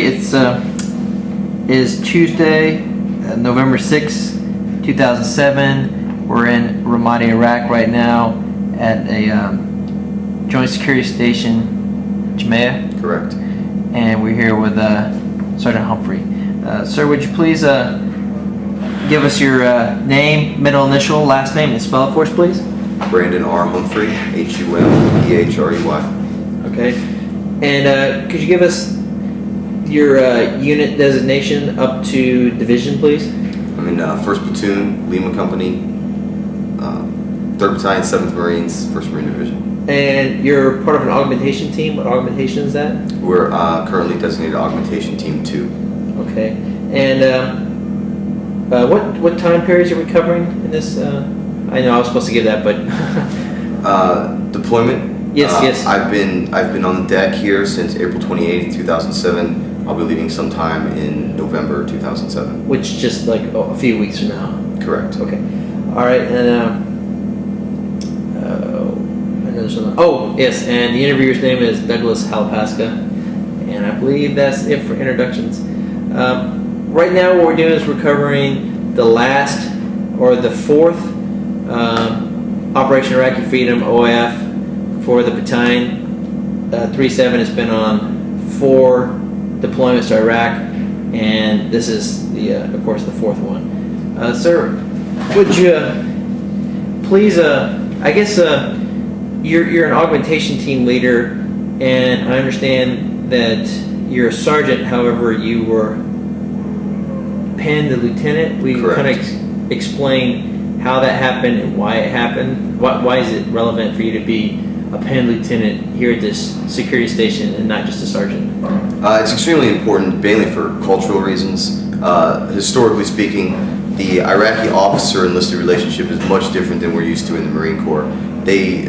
It's is Tuesday, November 6th, 2007. We're in Ramadi, Iraq right now at a Joint Security Station, Jamaica. Correct. And we're here with Sergeant Humphrey. Sir, would you please give us your name, middle initial, last name, and spell it for us, please? Brandon R. Humphrey, Humphrey. Okay. And could you give us your unit designation up to division, please? I'm in 1st Platoon, Lima Company, 3rd Battalion, 7th Marines, 1st Marine Division. And you're part of an augmentation team. What augmentation is that? We're currently designated Augmentation Team 2. Okay. And what time periods are we covering in this? I know I was supposed to give that, but deployment. Yes. I've been on the deck here since April 28th, 2007. I'll be leaving sometime in November 2007. Which just like a few weeks from now. Correct. Okay. All right. And I know there's something. Oh yes, and the interviewer's name is Douglas Halapaska, and I believe that's it for introductions. Right now, what we're doing is we're covering the last or the fourth Operation Iraqi Freedom (OIF) for the battalion. 3-7 has been on 4 deployments to Iraq, and this is the of course the 4th one. Sir, would you please I guess you're an augmentation team leader, and I understand that you're a sergeant. However, you were penned a lieutenant. We kind of explain how that happened and why it happened. Why is it relevant for you to be a penned lieutenant here at this security station and not just a sergeant? It's extremely important, mainly for cultural reasons. Historically speaking, the Iraqi officer-enlisted relationship is much different than we're used to in the Marine Corps. They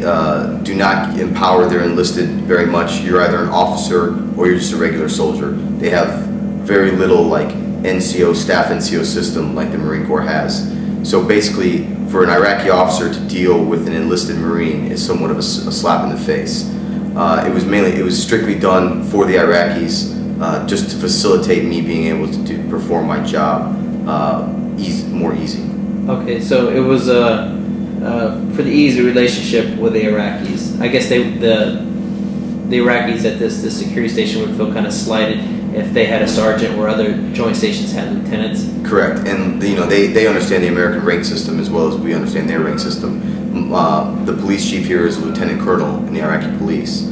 do not empower their enlisted very much. You're either an officer or you're just a regular soldier. They have very little like NCO, staff NCO system like the Marine Corps has. So basically, for an Iraqi officer to deal with an enlisted Marine is somewhat of a slap in the face. It was strictly done for the Iraqis, just to facilitate me being able to perform my job more easy. Okay, so it was for the easy relationship with the Iraqis. I guess the Iraqis at this security station would feel kind of slighted if they had a sergeant where other joint stations had lieutenants. Correct, and they understand the American rank system as well as we understand their rank system. The police chief here is a lieutenant colonel in the Iraqi police.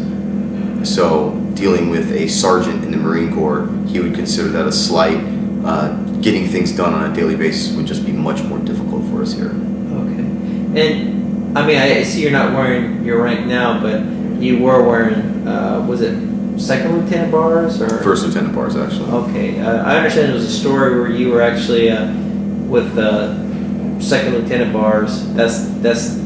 So dealing with a sergeant in the Marine Corps, he would consider that a slight. Getting things done on a daily basis would just be much more difficult for us here. Okay, and I mean I see you're not wearing your rank now, but you were wearing was it 2nd Lieutenant bars or 1st Lieutenant bars actually? Okay, I understand there was a story where you were actually with 2nd Lieutenant bars. That's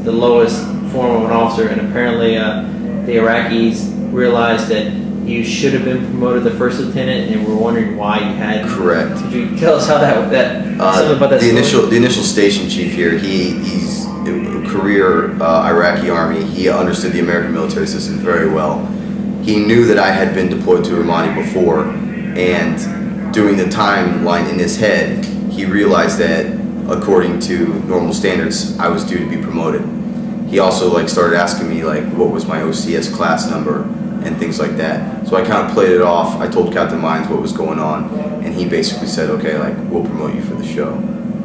the lowest form of an officer, and apparently the Iraqis realized that you should have been promoted to 1st Lieutenant, and were wondering why you hadn't. Correct. Could you tell us how something about that? The initial station chief here, he's a career Iraqi Army. He understood the American military system very well. He knew that I had been deployed to Ramadi before, and doing the timeline in his head, he realized that according to normal standards, I was due to be promoted. He also started asking me what was my OCS class number and things like that. So I kind of played it off. I told Captain Mines what was going on, and he basically said, okay, we'll promote you for the show.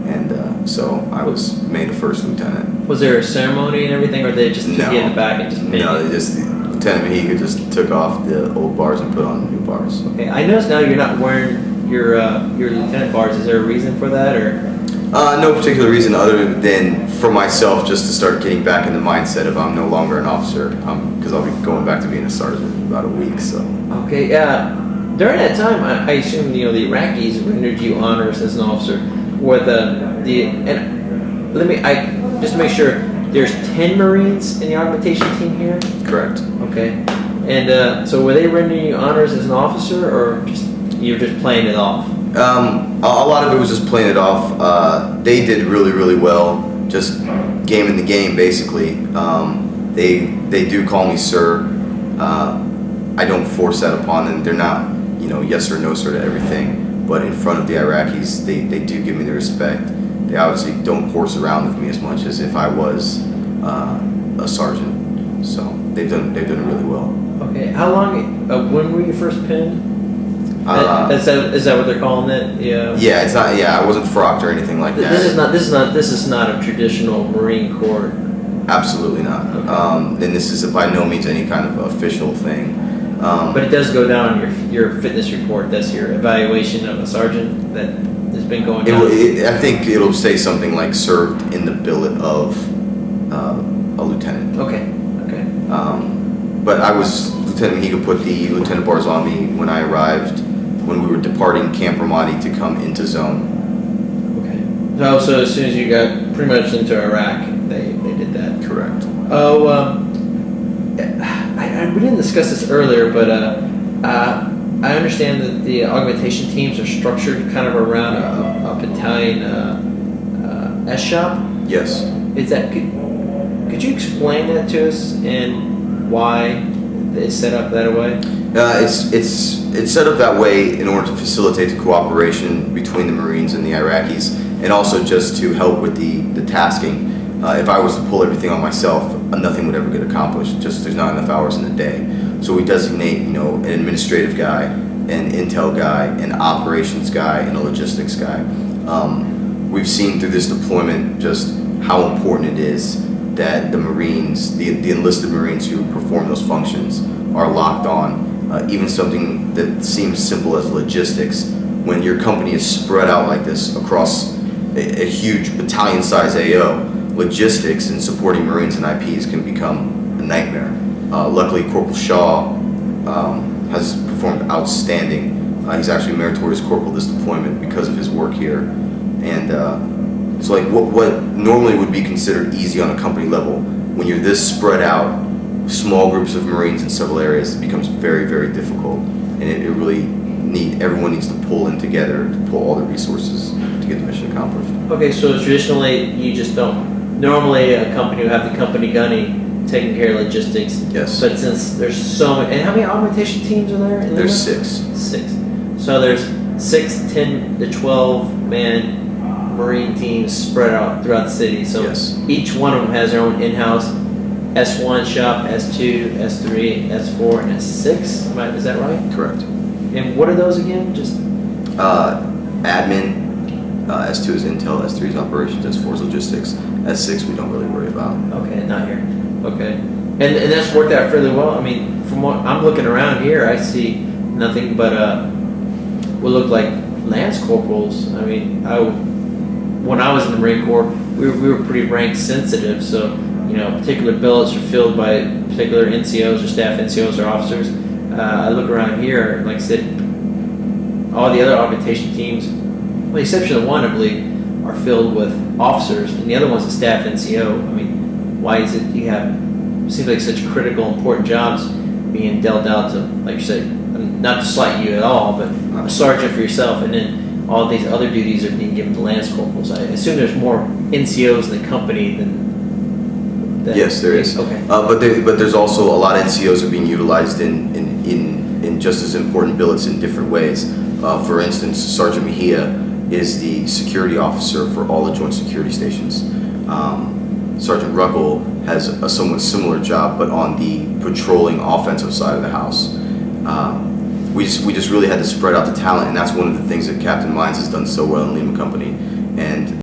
And so I was made a 1st Lieutenant. Was there a ceremony and everything, or they just took you in the back and just paid No, you? they just Lieutenant Mahika just took off the old bars and put on new bars. Okay, I noticed now you're not wearing your lieutenant bars. Is there a reason for that, or? No particular reason other than for myself, just to start getting back in the mindset of I'm no longer an officer, because I'll be going back to being a sergeant in about a week. So. Okay. Yeah. During that time, I assume the Iraqis rendered you honors as an officer. With just to make sure, there's 10 Marines in the augmentation team here. Correct. Okay. And so were they rendering you honors as an officer, or you're just playing it off? A lot of it was just playing it off. They did really, really well, just gaming the game basically. They do call me sir. I don't force that upon them. They're not yes or no sir to everything. But in front of the Iraqis, they do give me the respect. They obviously don't horse around with me as much as if I was a sergeant. So they've done really well. Okay. How long? When were you first pinned? Is that what they're calling it? Yeah. Yeah, it's not. Yeah, I wasn't frocked or anything like that. This is not a traditional Marine Corps. Absolutely not. Okay. And this is by no means any kind of official thing. But it does go down your fitness report. That's your evaluation of a sergeant that has been going down. I think it'll say something like served in the billet of a lieutenant. Okay. Okay. But I was Lieutenant Mahiga put the Lieutenant Bars on me when I arrived, when we were departing Camp Ramadi to come into zone. Okay. So as soon as you got pretty much into Iraq, they did that. Correct. Oh, we didn't discuss this earlier, but I understand that the augmentation teams are structured kind of around a battalion S shop. Yes. Is that could you explain that to us and why it's set up that way? It's set up that way in order to facilitate the cooperation between the Marines and the Iraqis, and also just to help with the tasking. If I was to pull everything on myself, nothing would ever get accomplished. Just there's not enough hours in the day. So we designate, an administrative guy, an intel guy, an operations guy, and a logistics guy. We've seen through this deployment just how important it is that the Marines, the enlisted Marines who perform those functions, are locked on. Even something that seems simple as logistics, when your company is spread out like this across a huge battalion-size AO, logistics and supporting Marines and IPs can become a nightmare. Luckily, Corporal Shaw has performed outstanding. He's actually meritorious corporal this deployment because of his work here. And so like what normally would be considered easy on a company level, when you're this spread out, small groups of Marines in several areas, it becomes very, very difficult. And everyone needs to pull in together to pull all the resources to get the mission accomplished. Okay, so traditionally you just don't. Normally a company would have the company gunny taking care of logistics. Yes. But since there's so many, and how many augmentation teams are there? There's 6. 6. So there's 6, 10 to 12 man Marine teams spread out throughout the city. So yes. Each one of them has their own in-house S1 shop, S2, S3, S4, and S6. Is that right? Correct. And what are those again? Just admin. S2 is intel, S3 is operations, S4 is logistics, S6 we don't really worry about. Okay, not here. Okay, and that's worked out fairly well. I mean, from what I'm looking around here, I see nothing but what look like lance corporals. I mean, when I was in the Marine Corps, we were pretty rank sensitive, so particular billets are filled by particular NCOs or staff NCOs or officers. I look around here, like I said, all the other augmentation teams, with the exception of one, I believe, are filled with officers, and the other one's a staff NCO. I mean, why is it you have, seems like such critical, important jobs being dealt out to, like you said, not to slight you at all, but a sergeant for yourself, and then all these other duties are being given to lance corporals. I assume there's more NCOs in the company than yes, there is. Okay. But there's also a lot of NCOs are being utilized in just as important billets in different ways. For instance, Sergeant Mejia is the security officer for all the joint security stations. Sergeant Ruckel has a somewhat similar job, but on the patrolling offensive side of the house. We just really had to spread out the talent, and that's one of the things that Captain Mines has done so well in Lima Company. And